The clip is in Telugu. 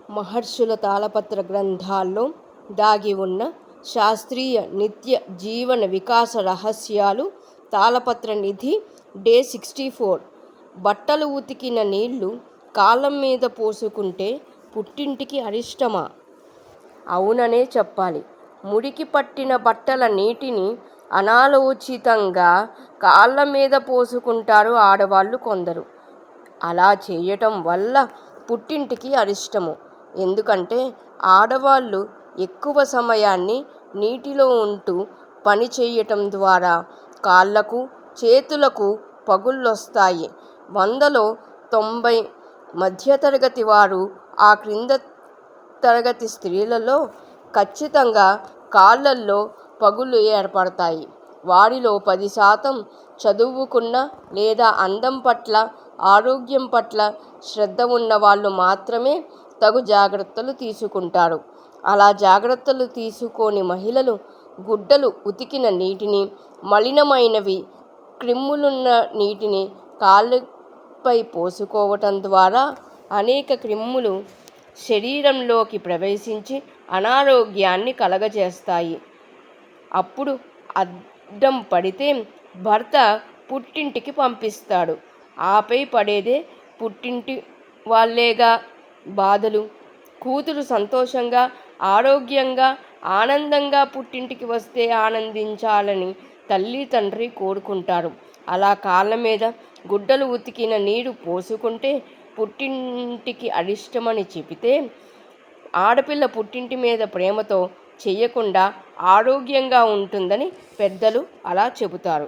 మహర్షుల తాళపత్ర గ్రంథాల్లో దాగి ఉన్న శాస్త్రీయ నిత్య జీవన వికాస రహస్యాలు. తాళపత్ర నిధి డే 64. బట్టలు ఉతికిన నీళ్లు కాళ్ళం మీద పోసుకుంటే పుట్టింటికి అరిష్టమా? అవుననే చెప్పాలి. మురికి పట్టిన బట్టల నీటిని అనాలోచితంగా కాళ్ళ మీద పోసుకుంటారు ఆడవాళ్ళు కొందరు. అలా చేయటం వల్ల పుట్టింటికి అరిష్టము. ఎందుకంటే ఆడవాళ్ళు ఎక్కువ సమయాన్ని నీటిలో ఉంటూ పని చేయటం ద్వారా కాళ్ళకు చేతులకు పగుళ్ళొస్తాయి. 100లో 90 మధ్యతరగతి వారు, ఆ క్రింద తరగతి స్త్రీలలో ఖచ్చితంగా కాళ్ళల్లో పగుళ్ళు ఏర్పడతాయి. వారిలో 10% చదువుకున్న లేదా అందం పట్ల, ఆరోగ్యం పట్ల శ్రద్ధ ఉన్న వాళ్ళు మాత్రమే తగు జాగ్రత్తలు తీసుకుంటారు. అలా జాగ్రత్తలు తీసుకోని మహిళలు గుడ్డలు ఉతికిన నీటిని, మలినమైనవి, క్రిములున్న నీటిని కాళ్ళపై పోసుకోవటం ద్వారా అనేక క్రిములు శరీరంలోకి ప్రవేశించి అనారోగ్యాన్ని కలగజేస్తాయి. అప్పుడు అడ్డం పడితే భర్త పుట్టింటికి పంపిస్తాడు. ఆపై పడేదే పుట్టింటి వాళ్ళేగా బాధలు. కూతురు సంతోషంగా, ఆరోగ్యంగా, ఆనందంగా పుట్టింటికి వస్తే ఆనందించాలని తల్లి తండ్రి కోరుకుంటారు. అలా కాళ్ళ మీద గుడ్డలు ఉతికిన నీరు పోసుకుంటే పుట్టింటికి అరిష్టమని చెబితే ఆడపిల్ల పుట్టింటి మీద ప్రేమతో చేయకుండా ఆరోగ్యంగా ఉంటుందని పెద్దలు అలా చెబుతారు.